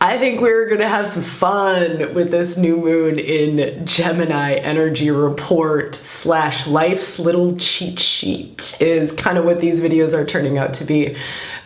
I think we're gonna have some fun with this new moon in Gemini. Energy report / life's little cheat sheet is kind of what these videos are turning out to be.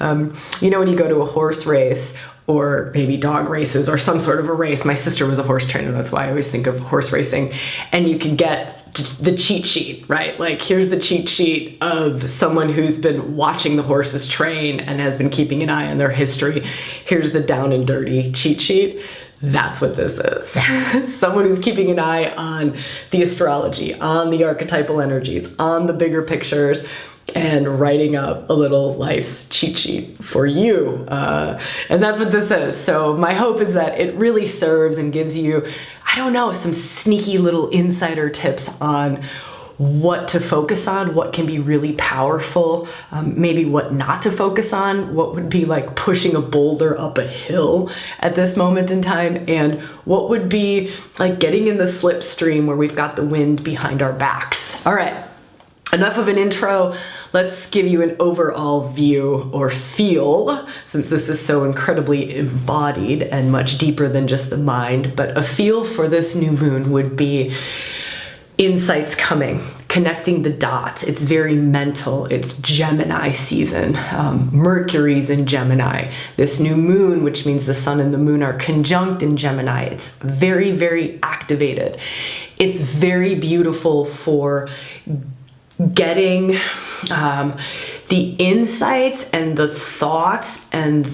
You know, when you go to a horse race, or maybe dog races or some sort of a race. My sister was a horse trainer, that's why I always think of horse racing. And you can get the cheat sheet, right? Like, here's the cheat sheet of someone who's been watching the horses train and has been keeping an eye on their history. Here's the down and dirty cheat sheet. That's what this is. Someone who's keeping an eye on the astrology, on the archetypal energies, on the bigger pictures, and writing up a little life's cheat sheet for you. And that's what this is. So my hope is that it really serves and gives you, I don't know, some sneaky little insider tips on what to focus on, what can be really powerful, maybe what not to focus on, what would be like pushing a boulder up a hill at this moment in time, and what would be like getting in the slipstream where we've got the wind behind our backs. All right. Enough of an intro, let's give you an overall view or feel, since this is so incredibly embodied and much deeper than just the mind, but a feel for this new moon would be insights coming, connecting the dots. It's very mental, it's Gemini season. Mercury's in Gemini. This new moon, which means the sun and the moon are conjunct in Gemini. It's very, very activated. It's very beautiful for getting the insights and the thoughts and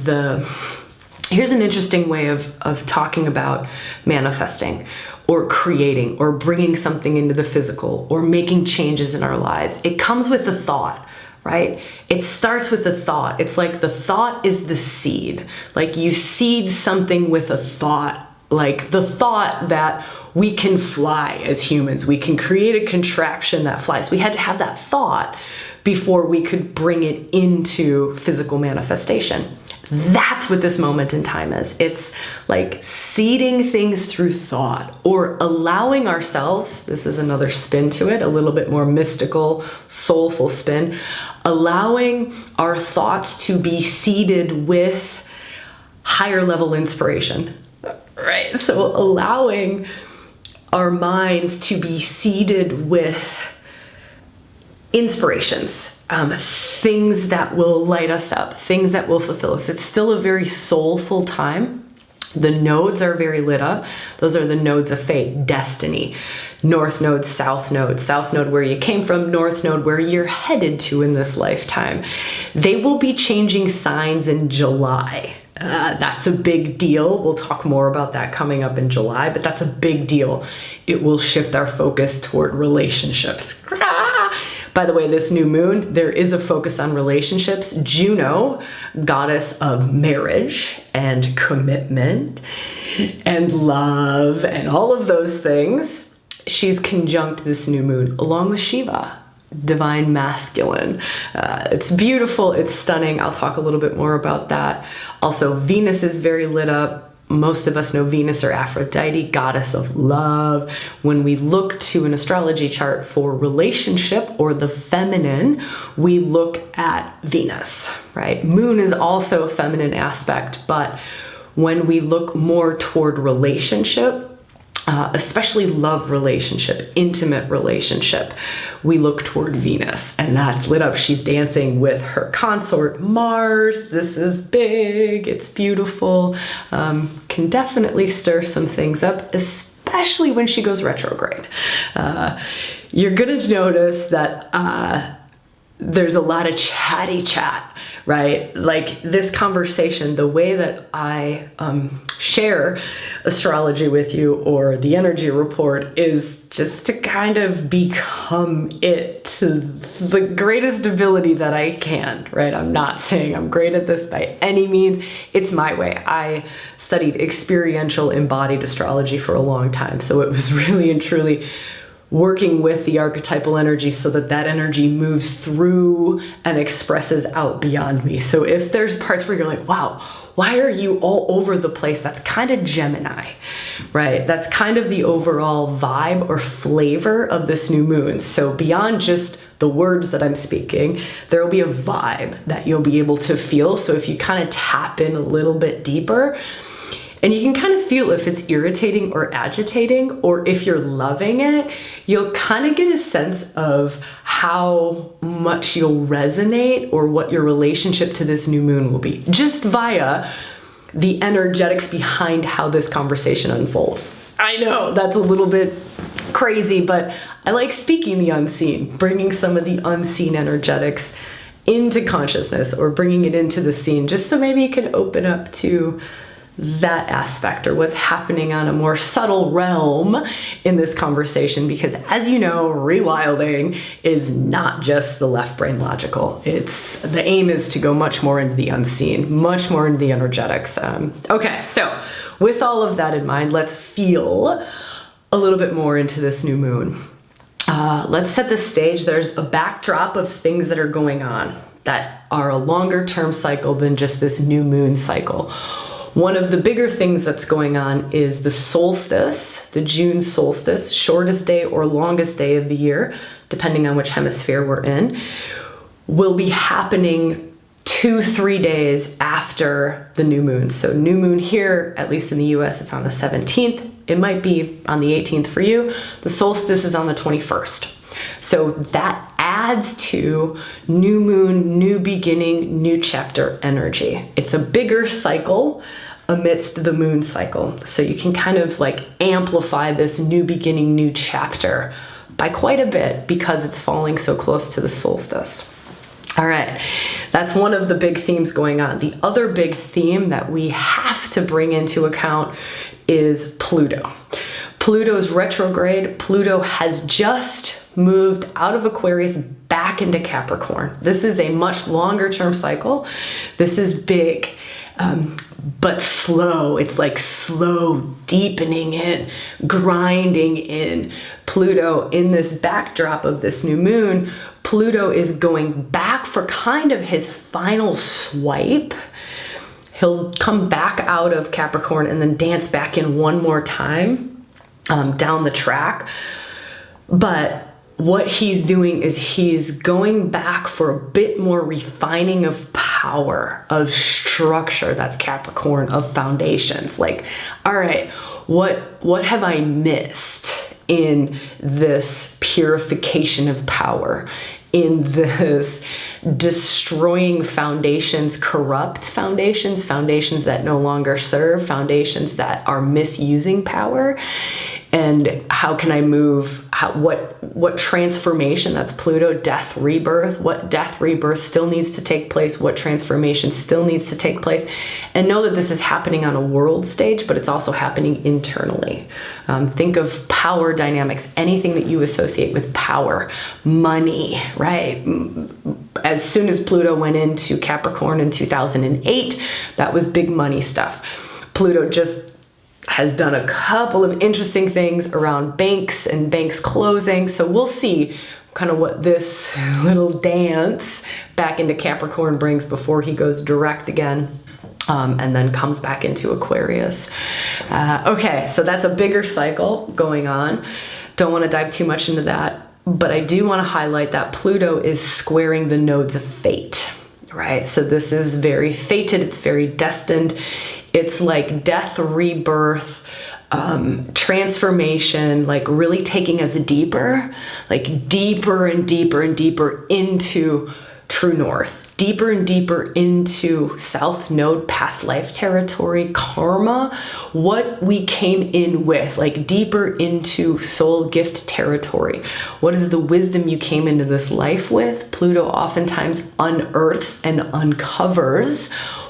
here's an interesting way of talking about manifesting or creating or bringing something into the physical or making changes in our lives. It comes with a thought, right? It starts with a thought. It's like the thought is the seed. Like you seed something with a thought, like the thought that we can fly as humans. We can create a contraption that flies. We had to have that thought before we could bring it into physical manifestation. That's what this moment in time is. It's like seeding things through thought or allowing ourselves, this is another spin to it, a little bit more mystical, soulful spin, allowing our thoughts to be seeded with higher level inspiration, right? So allowing our minds to be seeded with inspirations, things that will light us up, things that will fulfill us. It's still a very soulful time. The nodes are very lit up. Those are the nodes of fate, destiny. North node, south node where you came from, north node where you're headed to in this lifetime. They will be changing signs in July. That's a big deal. We'll talk more about that coming up in July, but that's a big deal. It will shift our focus toward relationships. By the way, this new moon, there is a focus on relationships. Juno, goddess of marriage and commitment and love and all of those things, she's conjunct this new moon along with Shiva, divine masculine. It's beautiful, it's stunning. I'll talk a little bit more about that. Also, Venus is very lit up. Most of us know Venus or Aphrodite, goddess of love. When we look to an astrology chart for relationship or the feminine, we look at Venus, right? Moon is also a feminine aspect, but when we look more toward relationship, especially love relationship, intimate relationship, we look toward Venus, and that's lit up. She's dancing with her consort Mars. This is big, it's beautiful. Can definitely stir some things up, especially when she goes retrograde. You're gonna notice that there's a lot of chatty chat, right? Like this conversation, the way that I share astrology with you or the energy report is just to kind of become it to the greatest ability that I can, right? I'm not saying I'm great at this by any means. It's my way. I studied experiential embodied astrology for a long time. So it was really and truly working with the archetypal energy so that that energy moves through and expresses out beyond me. So if there's parts where you're like, wow, why are you all over the place? That's kind of Gemini, right? That's kind of the overall vibe or flavor of this new moon. So beyond just the words that I'm speaking, there will be a vibe that you'll be able to feel. So if you kind of tap in a little bit deeper, And you can kind of feel if it's irritating or agitating, or if you're loving it. You'll kind of get a sense of how much you'll resonate or what your relationship to this new moon will be, just via the energetics behind how this conversation unfolds. I know that's a little bit crazy, but I like speaking the unseen, bringing some of the unseen energetics into consciousness or bringing it into the scene, just so maybe you can open up to that aspect or what's happening on a more subtle realm in this conversation. Because as you know, rewilding is not just the left brain logical. The aim is to go much more into the unseen, much more into the energetics. Okay, so with all of that in mind, let's feel a little bit more into this new moon. Let's set the stage. There's a backdrop of things that are going on that are a longer term cycle than just this new moon cycle. One of the bigger things that's going on is the solstice, the June solstice, shortest day or longest day of the year, depending on which hemisphere we're in, will be happening 2-3 days after the new moon. So new moon here, at least in the US, it's on the 17th. It might be on the 18th for you. The solstice is on the 21st. So that adds to new moon, new beginning, new chapter energy. It's a bigger cycle amidst the moon cycle. So you can kind of like amplify this new beginning, new chapter by quite a bit because it's falling so close to the solstice. All right, that's one of the big themes going on. The other big theme that we have to bring into account is Pluto. Pluto's retrograde. Pluto has just moved out of Aquarius back into Capricorn. This is a much longer term cycle. This is big, but slow. It's like slow deepening in, grinding in. Pluto, in this backdrop of this new moon, Pluto is going back for kind of his final swipe. He'll come back out of Capricorn and then dance back in one more time down the track. But what he's doing is he's going back for a bit more refining of power, of structure. That's Capricorn, of foundations. Like, all right, what have I missed in this purification of power, in this destroying foundations, corrupt foundations, foundations that no longer serve, foundations that are misusing power? And how can I move, what transformation, that's Pluto, death, rebirth, what death, rebirth still needs to take place, what transformation still needs to take place, and know that this is happening on a world stage, but it's also happening internally. Think of power dynamics, anything that you associate with power, money, right? As soon as Pluto went into Capricorn in 2008, that was big money stuff. Pluto just has done a couple of interesting things around banks and banks closing. So we'll see kind of what this little dance back into Capricorn brings before he goes direct again. And then comes back into Aquarius. Okay, so that's a bigger cycle going on. Don't want to dive too much into that, but I do want to highlight that Pluto is squaring the nodes of fate, right? So this is very fated, it's very destined. It's like death, rebirth, transformation, like really taking us deeper, like deeper and deeper and deeper into true north, deeper and deeper into South Node, past life territory, karma, what we came in with, like deeper into soul gift territory. What is the wisdom you came into this life with? Pluto oftentimes unearths and uncovers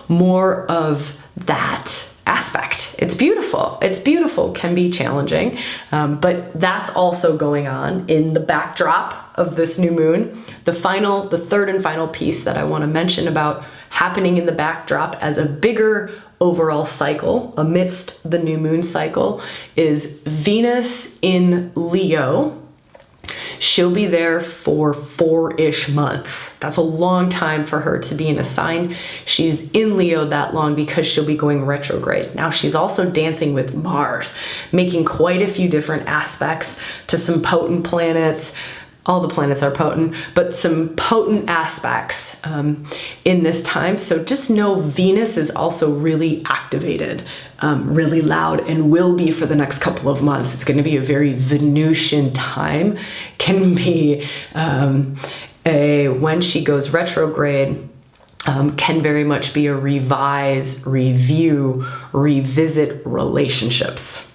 more of that aspect. It's beautiful. It's beautiful, can be challenging, but that's also going on in the backdrop of this new moon. The third and final piece that I want to mention about happening in the backdrop as a bigger overall cycle amidst the new moon cycle is Venus in Leo. She'll be there for 4-ish months. That's a long time for her to be in a sign. She's in Leo that long because she'll be going retrograde. Now she's also dancing with Mars, making quite a few different aspects to some potent planets, all the planets are potent, but some potent aspects in this time. So just know Venus is also really activated, really loud, and will be for the next couple of months. It's going to be a very Venusian time. Can be when she goes retrograde, can very much be a revise, review, revisit relationships.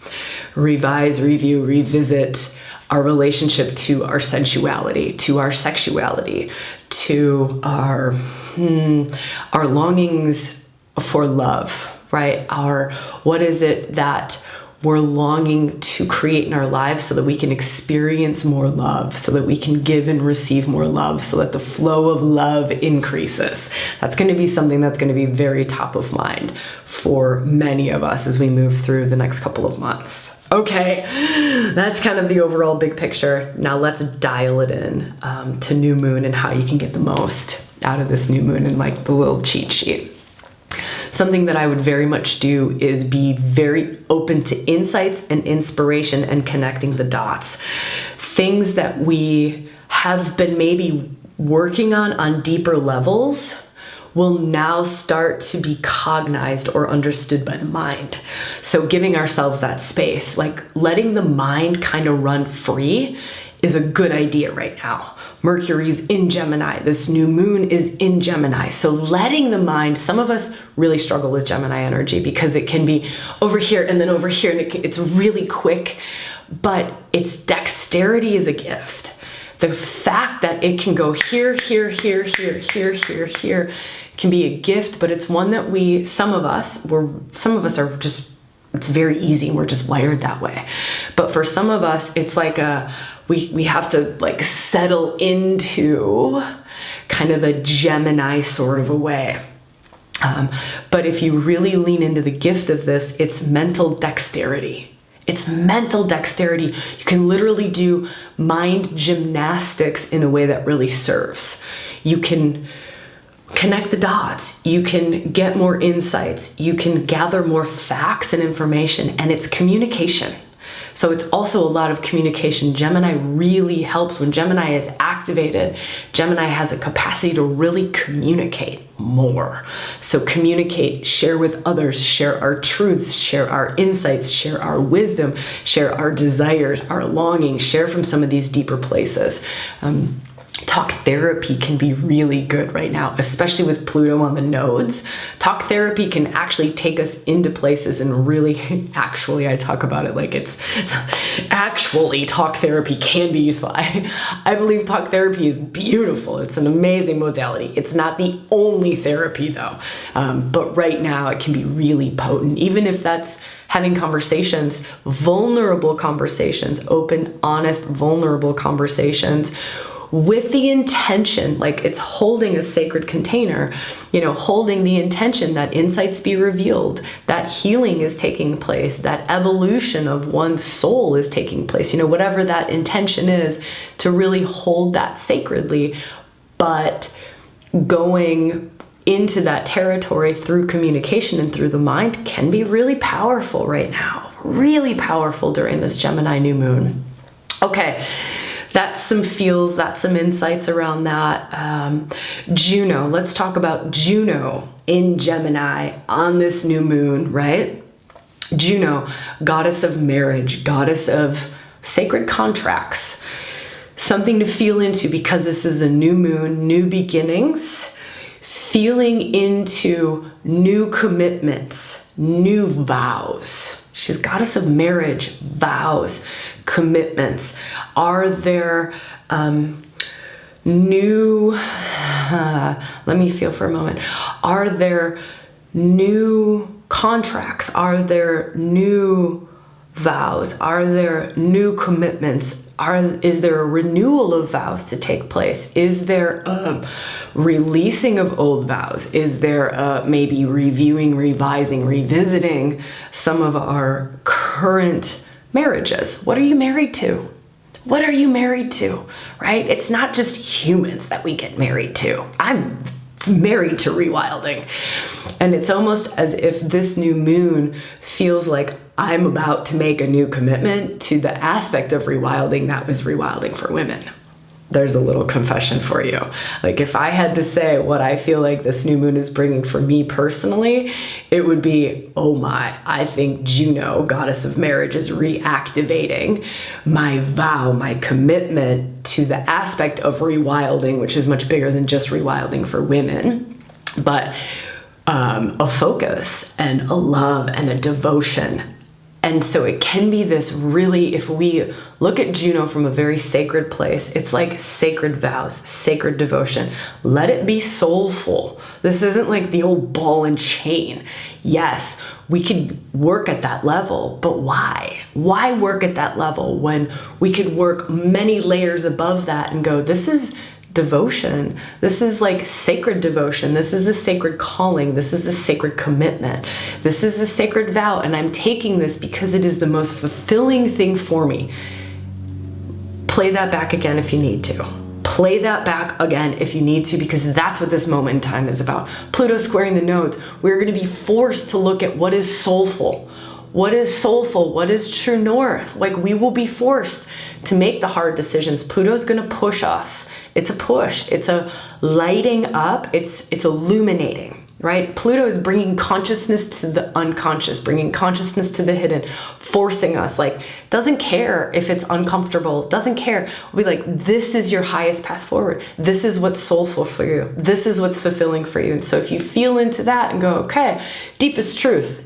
Revise, review, revisit our relationship to our sensuality, to our sexuality, to our longings for love, right? What is it that we're longing to create in our lives so that we can experience more love, so that we can give and receive more love, so that the flow of love increases. That's going to be something that's going to be very top of mind for many of us as we move through the next couple of months. Okay, that's kind of the overall big picture. Now let's dial it in to new moon and how you can get the most out of this new moon and like the little cheat sheet. Something that I would very much do is be very open to insights and inspiration and connecting the dots. Things that we have been maybe working on deeper levels will now start to be cognized or understood by the mind. So giving ourselves that space, like letting the mind kind of run free, is a good idea right now. Mercury's in Gemini. This new moon is in Gemini. So letting the mind, some of us really struggle with Gemini energy because it can be over here and then over here, and it's really quick, but its dexterity is a gift. The fact that it can go here, here, here, here, here, here, here can be a gift, but it's one that some of us are just, it's very easy and we're just wired that way. But for some of us, it's like we have to like settle into kind of a Gemini sort of a way. But if you really lean into the gift of this, it's mental dexterity. It's mental dexterity. You can literally do mind gymnastics in a way that really serves. You can connect the dots. You can get more insights. You can gather more facts and information, and it's communication. So it's also a lot of communication. Gemini really helps when Gemini is activated. Gemini has a capacity to really communicate more. So communicate, share with others, share our truths, share our insights, share our wisdom, share our desires, our longings, share from some of these deeper places. Talk therapy can be really good right now, especially with Pluto on the nodes. Talk therapy can actually take us into places and really, actually, I talk about it like it's actually talk therapy can be useful. I believe talk therapy is beautiful. It's an amazing modality. It's not the only therapy though, but right now it can be really potent, even if that's having conversations, vulnerable conversations, open, honest, vulnerable conversations, with the intention, like it's holding a sacred container, holding the intention that insights be revealed, that healing is taking place, that evolution of one's soul is taking place, whatever that intention is, to really hold that sacredly, but going into that territory through communication and through the mind can be really powerful right now, really powerful during this Gemini new moon. Okay. That's some feels, that's some insights around that. Juno, let's talk about Juno in Gemini on this new moon, right? Juno, goddess of marriage, goddess of sacred contracts, something to feel into because this is a new moon, new beginnings, feeling into new commitments, new vows. She's goddess of marriage, vows, commitments. Are there let me feel for a moment. Are there new contracts? Are there new vows? Are there new commitments? Is there a renewal of vows to take place? Is there a releasing of old vows? Is there maybe reviewing, revising, revisiting some of our current marriages? What are you married to? What are you married to, right? It's not just humans that we get married to. I'm married to ReWilding. And it's almost as if this new moon feels like I'm about to make a new commitment to the aspect of ReWilding that was ReWilding for women. there's a little confession for you. Like, if I had to say what I feel like this new moon is bringing for me personally, it would be, oh my, I think Juno, goddess of marriage, is reactivating my vow, my commitment to the aspect of rewilding, which is much bigger than just rewilding for women, but a focus and a love and a devotion. And so it can be this really, if we look at Juno from a very sacred place, it's like sacred vows, sacred devotion. Let it be soulful. This isn't like the old ball and chain. Yes, we could work at that level, but why? Why work at that level when we could work many layers above that and go, this is devotion. This is like sacred devotion. This is a sacred calling. This is a sacred commitment. This is a sacred vow. And I'm taking this because it is the most fulfilling thing for me. Play that back again if you need to. Play that back again if you need to, because that's what this moment in time is about. Pluto squaring the nodes. We're going to be forced to look at what is soulful. What is soulful? What is true north? Like, we will be forced to make the hard decisions. Pluto's going to push us. It's a push. It's a lighting up. It's illuminating, right? Pluto is bringing consciousness to the unconscious, bringing consciousness to the hidden, forcing us, like, doesn't care if it's uncomfortable, doesn't care. We'll be like, this is your highest path forward. This is what's soulful for you. This is what's fulfilling for you. And so if you feel into that and go, okay, deepest truth,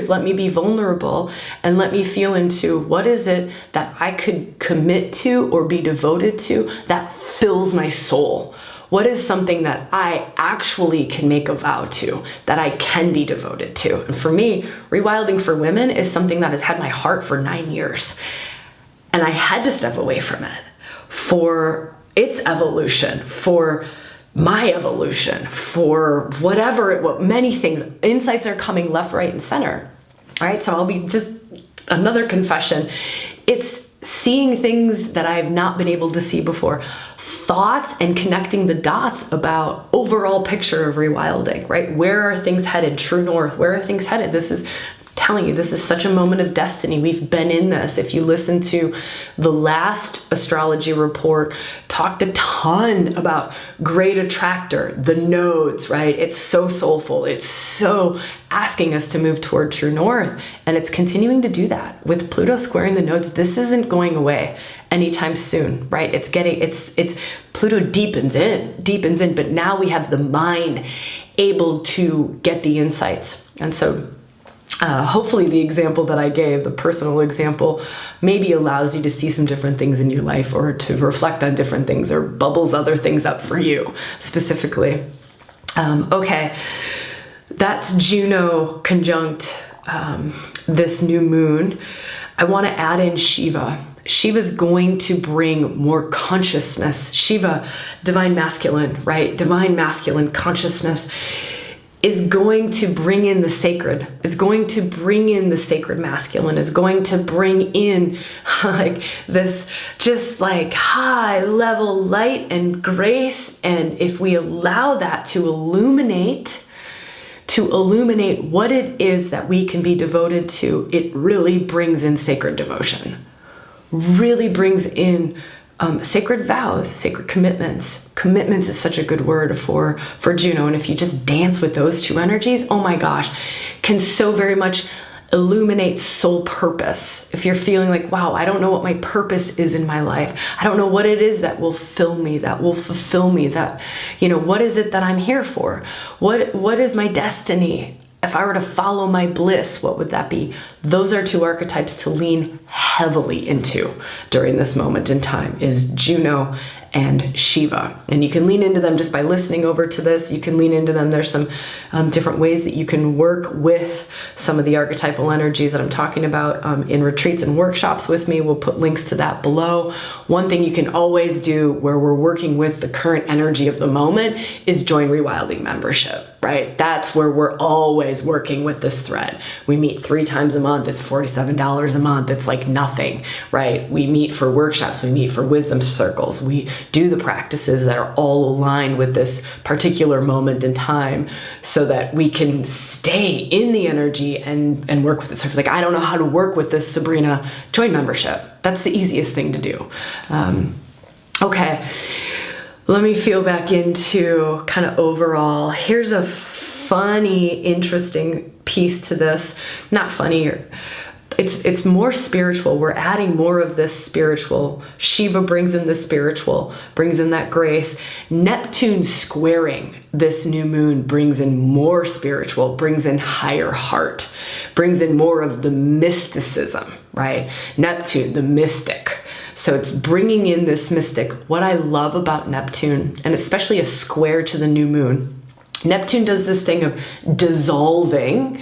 let me be vulnerable and let me feel into what is it that I could commit to or be devoted to that fills my soul. What is something that I actually can make a vow to, that I can be devoted to? And for me, rewilding for women is something that has had my heart for 9 years. And I had to step away from it for its evolution, for my evolution, for whatever, many things. Insights are coming left, right, and center. All right, so I'll be just another confession. It's seeing things that I've not been able to see before. Thoughts and connecting the dots about overall picture of rewilding, right? Where are things headed? True north, where are things headed? This is telling you, this is such a moment of destiny. We've been in this. If you listen to the last astrology report, talked a ton about great attractor, the nodes, right? It's so soulful. It's so asking us to move toward true north. And it's continuing to do that with Pluto squaring the nodes. This isn't going away anytime soon, right? It's Pluto deepens in, but now we have the mind able to get the insights. And so hopefully the example that I gave, the personal example, maybe allows you to see some different things in your life or to reflect on different things or bubbles other things up for you specifically. Okay, that's Juno conjunct this new moon. I want to add in Shiva. Shiva's going to bring more consciousness. Shiva, divine masculine, right? Divine masculine consciousness is going to bring in the sacred, is going to bring in the sacred masculine, is going to bring in like this just like high level light and grace. And if we allow that to illuminate what it is that we can be devoted to, it really brings in sacred devotion, really brings in sacred vows, sacred commitments. Commitments is such a good word for Juno. And if you just dance with those two energies, oh my gosh, can so very much illuminate soul purpose. If you're feeling like, wow, I don't know what my purpose is in my life. I don't know what it is that will fill me, that will fulfill me, that, what is it that I'm here for? What is my destiny? If I were to follow my bliss, what would that be? Those are two archetypes to lean heavily into during this moment in time, is Juno and Shiva. And you can lean into them just by listening over to this. You can lean into them. There's some different ways that you can work with some of the archetypal energies that I'm talking about in retreats and workshops with me. We'll put links to that below. One thing you can always do where we're working with the current energy of the moment is join ReWilding membership, right? That's where we're always working with this thread. We meet 3 times a month. It's $47 a month. It's like nothing, right? We meet for workshops. We meet for wisdom circles. We do the practices that are all aligned with this particular moment in time so that we can stay in the energy and work with it. So if like, I don't know how to work with this, Sabrina, join membership. That's the easiest thing to do. Okay, let me feel back into kind of overall. Here's a funny, interesting piece to this. Not funny, it's more spiritual. We're adding more of this spiritual. Shiva brings in the spiritual, brings in that grace. Neptune squaring this new moon brings in more spiritual, brings in higher heart, brings in more of the mysticism, right? Neptune, the mystic. So it's bringing in this mystic. What I love about Neptune, and especially a square to the new moon, Neptune does this thing of dissolving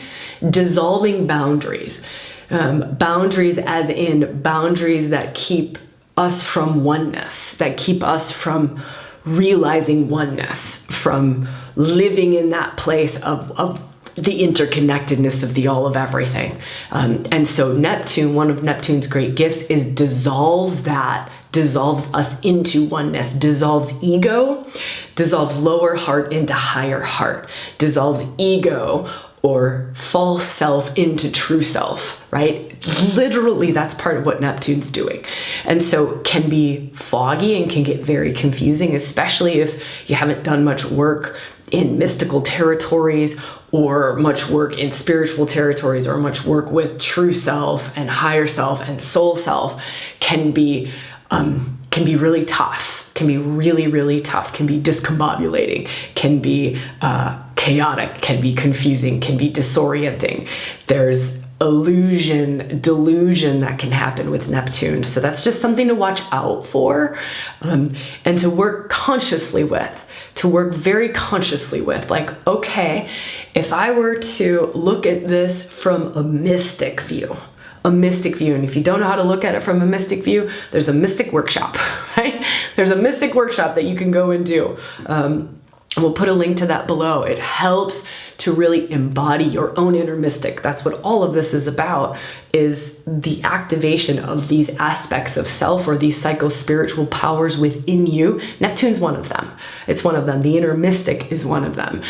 boundaries. Boundaries as in boundaries that keep us from oneness, that keep us from realizing oneness, from living in that place of the interconnectedness of the all of everything. And so Neptune, one of Neptune's great gifts is dissolves us into oneness, dissolves ego, dissolves lower heart into higher heart, dissolves ego or false self into true self, right? Literally, that's part of what Neptune's doing. And so can be foggy and can get very confusing, especially if you haven't done much work in mystical territories or much work in spiritual territories or much work with true self and higher self and soul self. Can be really tough, can be really, really tough, can be discombobulating, can be chaotic, can be confusing, can be disorienting. There's illusion, delusion that can happen with Neptune. So that's just something to watch out for, and to work consciously with, to work very consciously with. Like, okay, if I were to look at this from a mystic view, and if you don't know how to look at it from a mystic view, there's a mystic workshop, right? There's a mystic workshop that you can go and do. And we'll put a link to that below. It helps to really embody your own inner mystic. That's what all of this is about, is the activation of these aspects of self or these psycho-spiritual powers within you. Neptune's one of them. It's one of them. The inner mystic is one of them.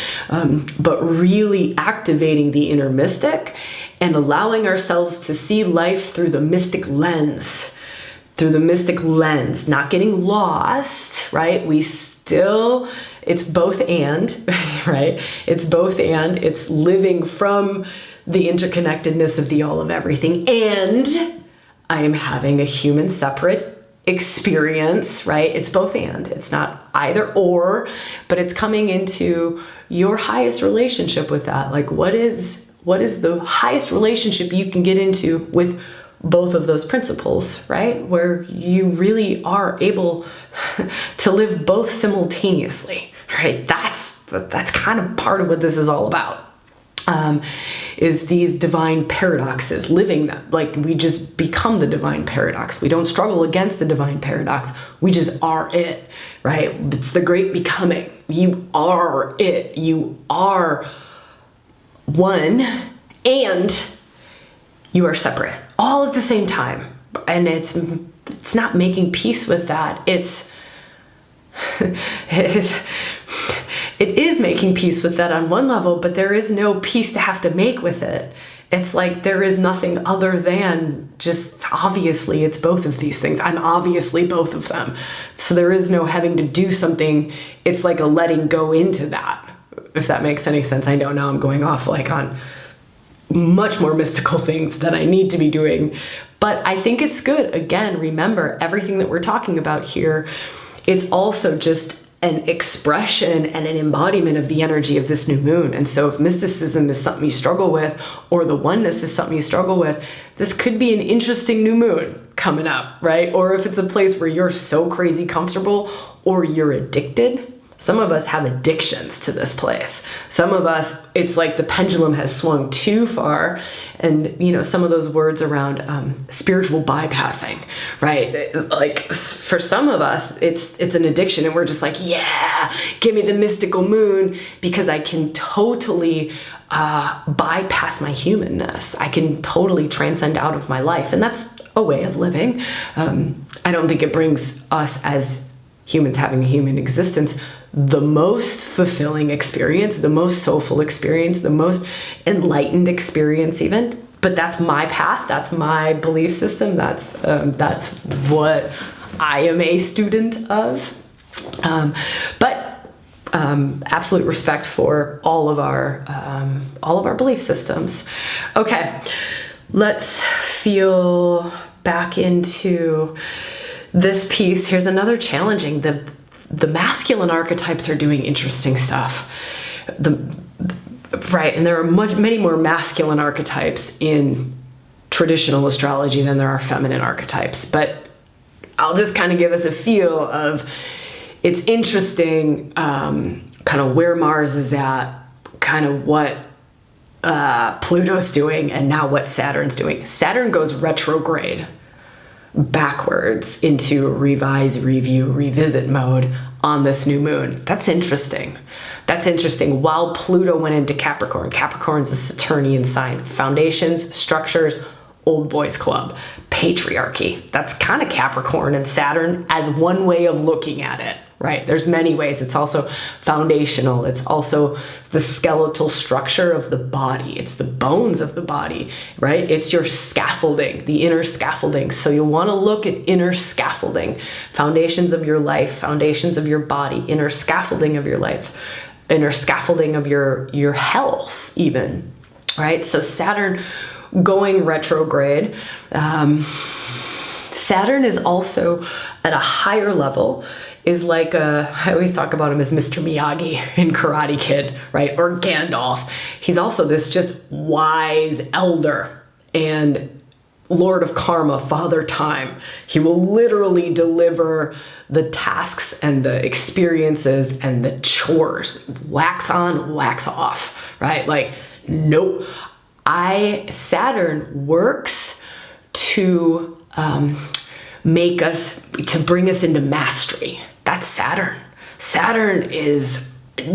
But really activating the inner mystic and allowing ourselves to see life through the mystic lens, not getting lost, right? It's both and, right? It's both and. It's living from the interconnectedness of the all of everything. And I am having a human separate experience, right? It's both and. It's not either or, but it's coming into your highest relationship with that. Like, what is the highest relationship you can get into with both of those principles, right? Where you really are able to live both simultaneously, right? That's kind of part of what this is all about, is these divine paradoxes, living them. Like, we just become the divine paradox. We don't struggle against the divine paradox. We just are it, right? It's the great becoming. You are it. You are one, and you are separate, all at the same time. And it's not making peace with that. It is making peace with that on one level, but there is no peace to have to make with it. It's like there is nothing other than just, obviously it's both of these things. I'm obviously both of them. So there is no having to do something. It's like a letting go into that, if that makes any sense. I know now I'm going off like on much more mystical things that I need to be doing, but I think it's good. Again, remember, everything that we're talking about here, it's also just an expression and an embodiment of the energy of this new moon. And so if mysticism is something you struggle with, or the oneness is something you struggle with, this could be an interesting new moon coming up, right? Or if it's a place where you're so crazy comfortable or you're addicted. Some of us have addictions to this place. Some of us, it's like the pendulum has swung too far. And, you know, some of those words around spiritual bypassing, right? Like, for some of us, it's an addiction, and we're just like, yeah, give me the mystical moon, because I can totally bypass my humanness. I can totally transcend out of my life. And that's a way of living. I don't think it brings us as humans having a human existence the most fulfilling experience, the most soulful experience, the most enlightened experience even. But that's my path, that's my belief system, that's what I am a student of. But absolute respect for all of our belief systems. Okay, let's feel back into this piece. Here's another challenging. The masculine archetypes are doing interesting stuff. Right, and there are many more masculine archetypes in traditional astrology than there are feminine archetypes. But I'll just kind of give us a feel of, it's interesting kind of where Mars is at, kind of what Pluto's doing, and now what Saturn's doing. Saturn goes retrograde backwards into revise, review, revisit mode on this new moon. That's interesting. That's interesting. While Pluto went into Capricorn. Capricorn's a Saturnian sign. Foundations, structures, old boys club, patriarchy. That's kind of Capricorn and Saturn as one way of looking at it, right? There's many ways. It's also foundational. It's also the skeletal structure of the body. It's the bones of the body, right? It's your scaffolding, the inner scaffolding. So you'll want to look at inner scaffolding, foundations of your life, foundations of your body, inner scaffolding of your life, inner scaffolding of your health even, right? So Saturn going retrograde. Saturn is also at a higher level, is like I always talk about him as Mr. Miyagi in Karate Kid, right? Or Gandalf. He's also this just wise elder and Lord of Karma, Father Time. He will literally deliver the tasks and the experiences and the chores, wax on, wax off, right? Like, nope. Saturn works to make us, to bring us into mastery. That's Saturn. Saturn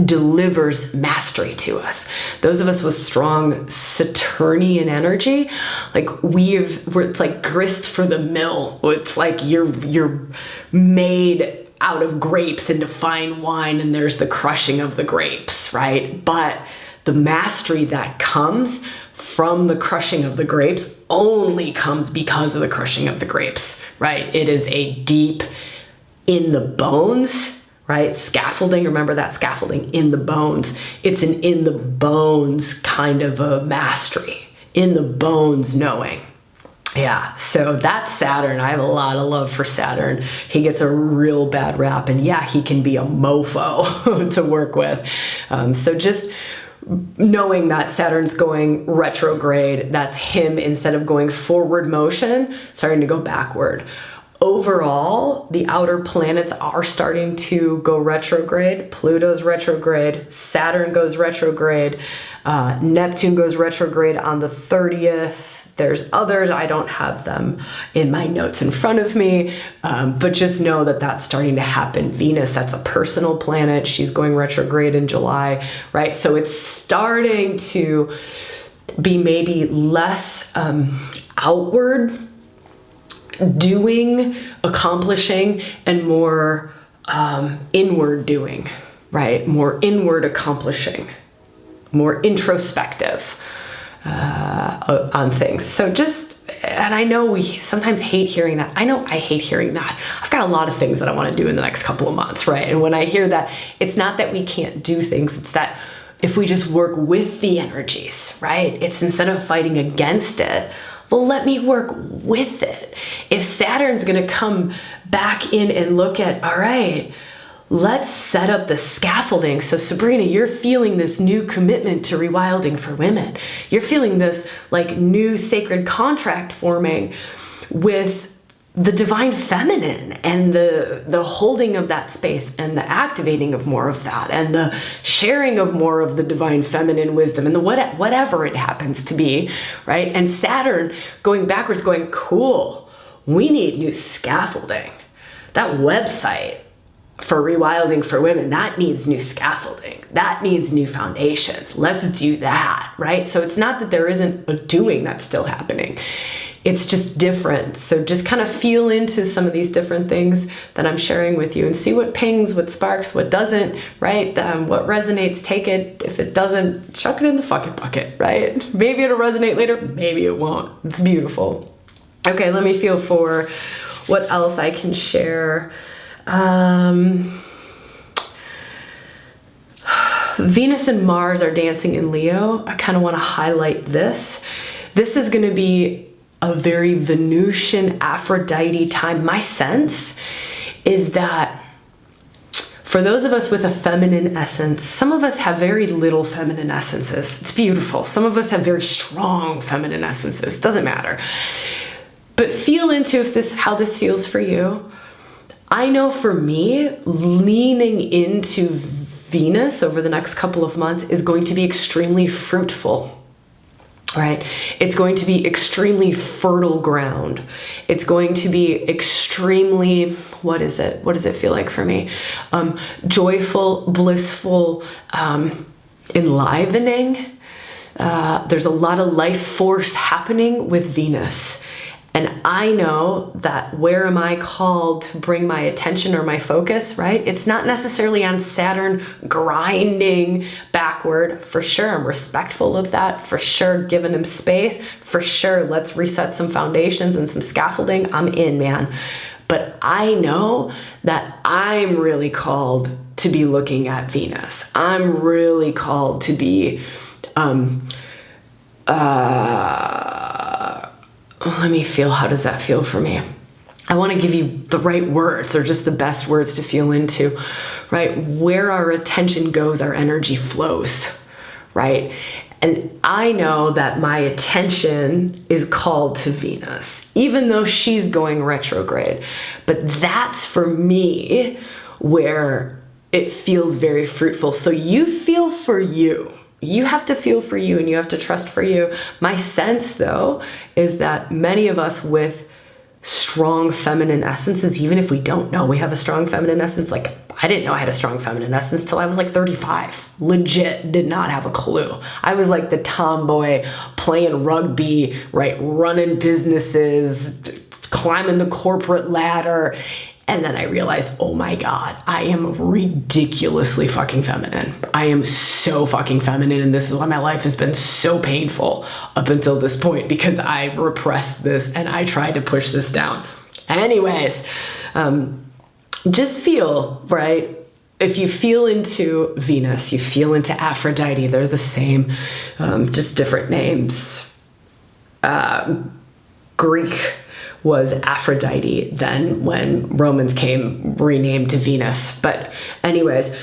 delivers mastery to us. Those of us with strong Saturnian energy, like it's like grist for the mill. It's like you're made out of grapes into fine wine, and there's the crushing of the grapes, right? But the mastery that comes from the crushing of the grapes only comes because of the crushing of the grapes, right? It is a deep in the bones, right? Scaffolding, remember that scaffolding in the bones. It's an in the bones kind of a mastery, in the bones knowing. Yeah, so that's Saturn. I have a lot of love for Saturn. He gets a real bad rap, and yeah, he can be a mofo to work with. So just knowing that Saturn's going retrograde, that's him, instead of going forward motion, starting to go backward. Overall, the outer planets are starting to go retrograde. Pluto's retrograde, Saturn goes retrograde, Neptune goes retrograde on the 30th. There's others, I don't have them in my notes in front of me, but just know that that's starting to happen. Venus, that's a personal planet. She's going retrograde in July, right? So it's starting to be maybe less outward doing, accomplishing, and more inward doing, right? More inward accomplishing, more introspective. On things. So and I know we sometimes hate hearing that. I know I hate hearing that. I've got a lot of things that I want to do in the next couple of months, right? And when I hear that, it's not that we can't do things, it's that if we just work with the energies, right? It's instead of fighting against it, well, let me work with it. If Saturn's going to come back in and look at, all right, let's set up the scaffolding. So Sabrina, you're feeling this new commitment to rewilding for women. You're feeling this like new sacred contract forming with the divine feminine, and the holding of that space, and the activating of more of that, and the sharing of more of the divine feminine wisdom, and the whatever it happens to be, right? And Saturn going backwards, going, cool, we need new scaffolding. That website for rewilding for women, that needs new scaffolding. That needs new foundations. Let's do that, right? So it's not that there isn't a doing that's still happening. It's just different. So just kind of feel into some of these different things that I'm sharing with you and see what pings, what sparks, what doesn't, right? What resonates, take it. If it doesn't, chuck it in the fucking bucket, right? Maybe it'll resonate later, maybe it won't. It's beautiful. Okay, let me feel for What else I can share? Venus and Mars are dancing in Leo. I kind of want to highlight this. This is going to be a very Venusian Aphrodite time. My sense is that for those of us with a feminine essence, some of us have very little feminine essences. It's beautiful. Some of us have very strong feminine essences. Doesn't matter. But feel into how this feels for you. I know for me, leaning into Venus over the next couple of months is going to be extremely fruitful, right? It's going to be extremely fertile ground. It's going to be extremely, what is it? What does it feel like for me? Joyful, blissful, enlivening. There's a lot of life force happening with Venus. And I know that where am I called to bring my attention or my focus, right? It's not necessarily on Saturn grinding backward. For sure, I'm respectful of that. For sure, giving him space. For sure, let's reset some foundations and some scaffolding. I'm in, man. But I know that I'm really called to be looking at Venus. I'm really called to be, let me feel, how does that feel for me? I want to give you the right words, or just the best words to feel into, right? Where our attention goes, our energy flows, right? And I know that my attention is called to Venus, even though she's going retrograde. But that's for me where it feels very fruitful. So you feel for you. You have to feel for you, and you have to trust for you. My sense, though, is that many of us with strong feminine essences, even if we don't know we have a strong feminine essence, like I didn't know I had a strong feminine essence till I was like 35. Legit did not have a clue. I was like the tomboy playing rugby, right? Running businesses, climbing the corporate ladder. And then I realized, oh my God, I am ridiculously fucking feminine. I am so fucking feminine, and this is why my life has been so painful up until this point, because I repressed this and I tried to push this down. Anyways, just feel, right? If you feel into Venus, you feel into Aphrodite, they're the same, just different names. Greek was Aphrodite then when Romans came renamed to Venus. But anyways,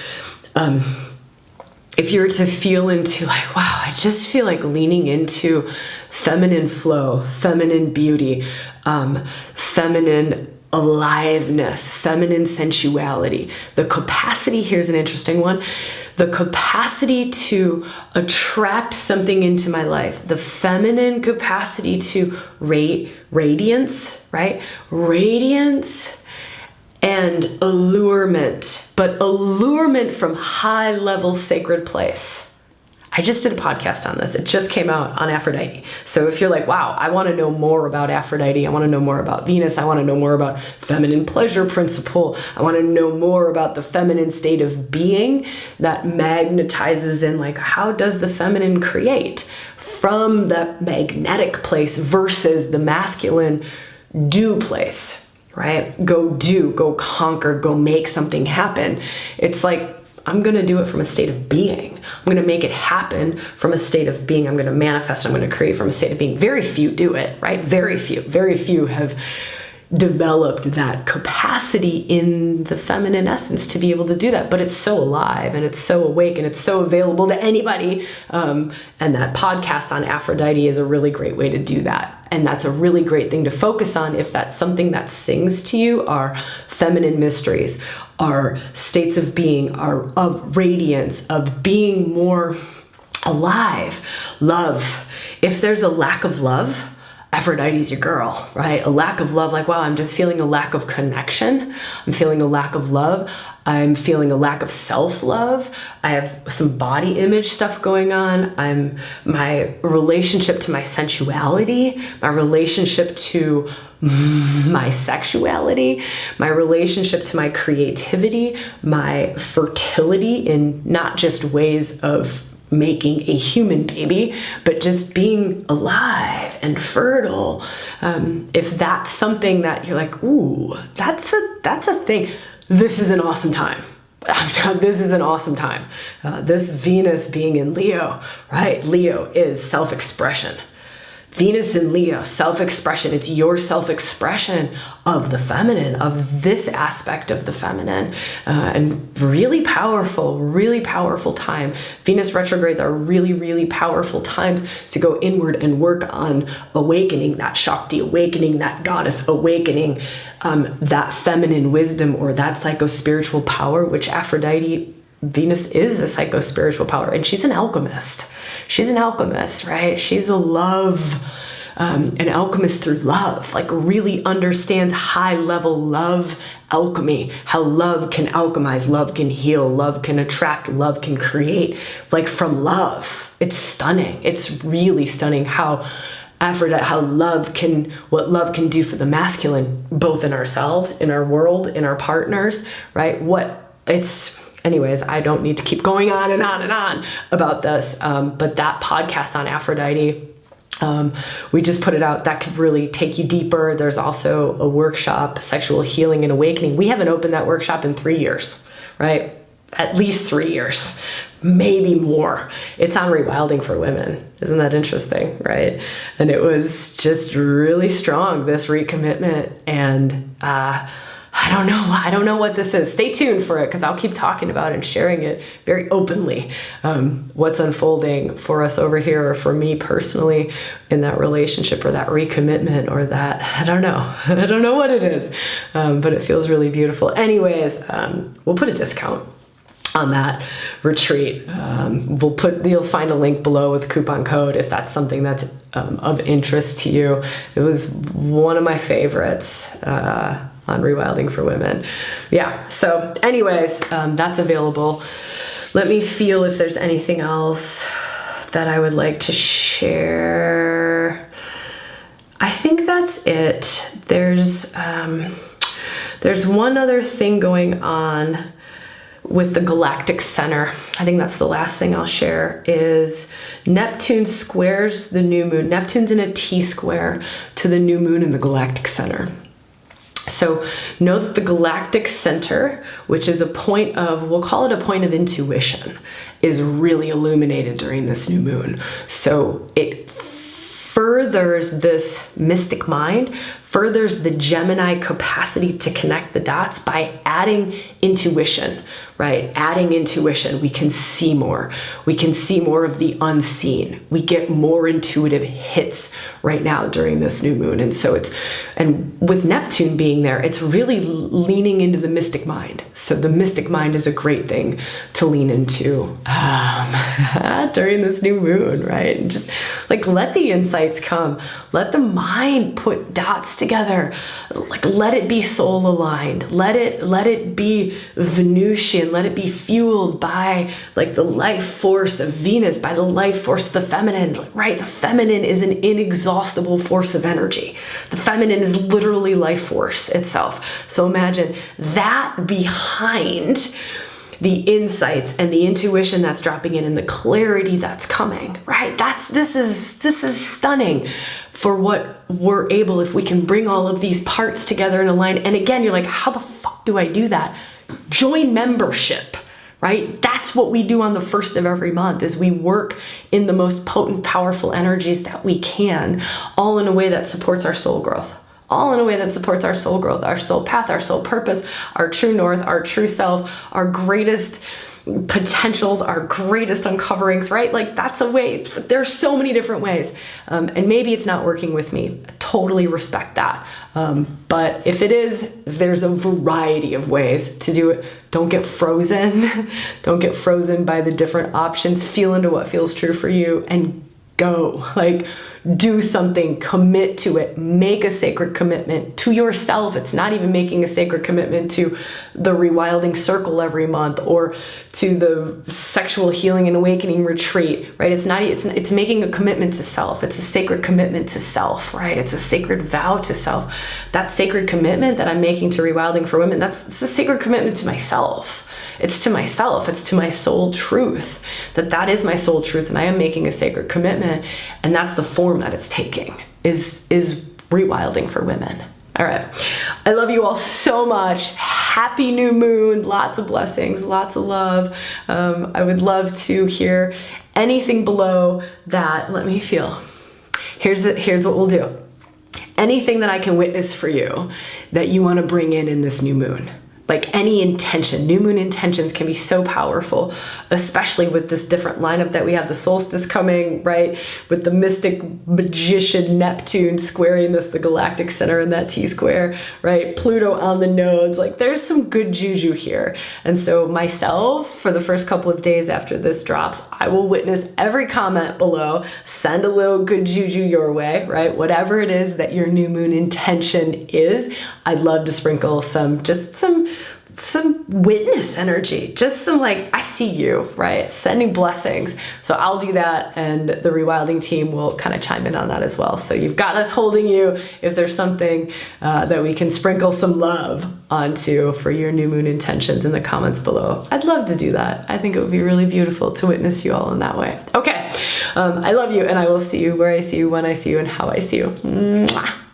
if you were to feel into like, wow, I just feel like leaning into feminine flow, feminine beauty, feminine aliveness, feminine sensuality. The capacity, here's an interesting one, the capacity to attract something into my life, the feminine capacity to radiance, right? Radiance and allurement, but allurement from high level sacred place. I just did a podcast on this. It just came out on Aphrodite. So if you're like, wow, I want to know more about Aphrodite, I want to know more about Venus, I want to know more about feminine pleasure principle, I want to know more about the feminine state of being that magnetizes in, like, how does the feminine create from the magnetic place versus the masculine do place, right? Go do, go conquer, go make something happen. It's like, I'm going to do it from a state of being. I'm going to make it happen from a state of being. I'm going to manifest. I'm going to create from a state of being. Very few do it, right? Very few have developed that capacity in the feminine essence to be able to do that. But it's so alive and it's so awake and it's so available to anybody. And that podcast on Aphrodite is a really great way to do that. And that's a really great thing to focus on if that's something that sings to you, are feminine mysteries, are states of being, are of radiance, of being more alive, love. If there's a lack of love, Aphrodite's your girl, right? A lack of love, like, wow, I'm just feeling a lack of connection. I'm feeling a lack of love. I'm feeling a lack of self-love. I have some body image stuff going on. My relationship to my sensuality, my relationship to my sexuality, my relationship to my creativity, my fertility in not just ways of making a human baby, but just being alive and fertile. If that's something that you're like, ooh, that's a thing, this is an awesome time. This is an awesome time. This Venus being in Leo, right? Leo is self-expression. Venus in Leo, self-expression. It's your self-expression of the feminine, of this aspect of the feminine, and really powerful time. Venus retrogrades are really, really powerful times to go inward and work on awakening, that Shakti awakening, that goddess awakening, that feminine wisdom or that psycho-spiritual power, which Aphrodite, Venus is a psycho-spiritual power, and she's an alchemist. She's an alchemist, right? She's a love, an alchemist through love, like really understands high level love alchemy, how love can alchemize, love can heal, love can attract, love can create, like from love. It's stunning. It's really stunning how Aphrodite, how what love can do for the masculine, both in ourselves, in our world, in our partners, right? Anyways, I don't need to keep going on and on and on about this, but that podcast on Aphrodite, we just put it out. That could really take you deeper. There's also a workshop, Sexual Healing and Awakening. We haven't opened that workshop in 3 years, right? At least 3 years, maybe more. It's on ReWilding for women. Isn't that interesting, right? And it was just really strong, this recommitment, and I don't know what this is. Stay tuned for it, because I'll keep talking about it and sharing it very openly. What's unfolding for us over here, or for me personally in that relationship, or that recommitment, or that, I don't know what it is, but it feels really beautiful. Anyways, we'll put a discount on that retreat. You'll find a link below with a coupon code if that's something that's of interest to you. It was one of my favorites on ReWilding for women. Yeah, so anyways, that's available. Let me feel if there's anything else that I would like to share. I think that's it. There's one other thing going on with the Galactic Center. I think that's the last thing I'll share, is Neptune squares the new moon. Neptune's in a T-square to the new moon in the Galactic Center. So know that the Galactic Center, which is a point of, we'll call it a point of intuition, is really illuminated during this new moon. So it furthers this mystic mind, furthers the Gemini capacity to connect the dots by adding intuition, right? Adding intuition, we can see more. We can see more of the unseen. We get more intuitive hits right now during this new moon. And with Neptune being there, it's really leaning into the mystic mind. So the mystic mind is a great thing to lean into during this new moon, right? And just like, let the insights come. Let the mind put dots together. Like, let it be soul aligned. Let it be Venusian. Let it be fueled by like the life force of Venus, by the life force of the feminine, right? The feminine is an inexhaustible force of energy. The feminine is literally life force itself. So imagine that behind the insights and the intuition that's dropping in and the clarity that's coming, right? This is stunning for what we're able, if we can bring all of these parts together and align. And again, you're like, how the fuck do I do that? Join membership, right? That's what we do on the 1st of every month, is we work in the most potent, powerful energies that we can, all in a way that supports our soul growth. All in a way that supports our soul growth, our soul path, our soul purpose, our true north, our true self, our greatest potentials, our greatest uncoverings, right? Like, that's a way. There's so many different ways. And maybe it's not working with me. I totally respect that. But if it is, there's a variety of ways to do it. Don't get frozen. Don't get frozen by the different options. Feel into what feels true for you and go. Like, do something, commit to it, make a sacred commitment to yourself. It's not even making a sacred commitment to the ReWilding circle every month or to the Sexual Healing and Awakening retreat, right? It's making a commitment to self. It's a sacred commitment to self, right? It's a sacred vow to self. That sacred commitment that I'm making to ReWilding for women, it's a sacred commitment to myself. It's to myself. It's to my soul truth, that is my soul truth, and I am making a sacred commitment, and that's the form that it's taking, is rewilding for women. All right. I love you all so much. Happy new moon. Lots of blessings, lots of love. I would love to hear anything below that. Let me feel. Here's what we'll do. Anything that I can witness for you that you want to bring in this new moon. Like any intention. New moon intentions can be so powerful, especially with this different lineup that we have. The solstice coming, right? With the mystic magician Neptune squaring the Galactic Center in that T-square, right? Pluto on the nodes. Like there's some good juju here. And so myself, for the first couple of days after this drops, I will witness every comment below, send a little good juju your way, right? Whatever it is that your new moon intention is, I'd love to sprinkle some witness energy, just some like, I see you, right? Sending blessings. So I'll do that, and the ReWilding team will kind of chime in on that as well. So you've got us holding you if there's something that we can sprinkle some love onto for your new moon intentions in the comments below. I'd love to do that. I think it would be really beautiful to witness you all in that way. Okay, I love you, and I will see you where I see you, when I see you, and how I see you. Mwah.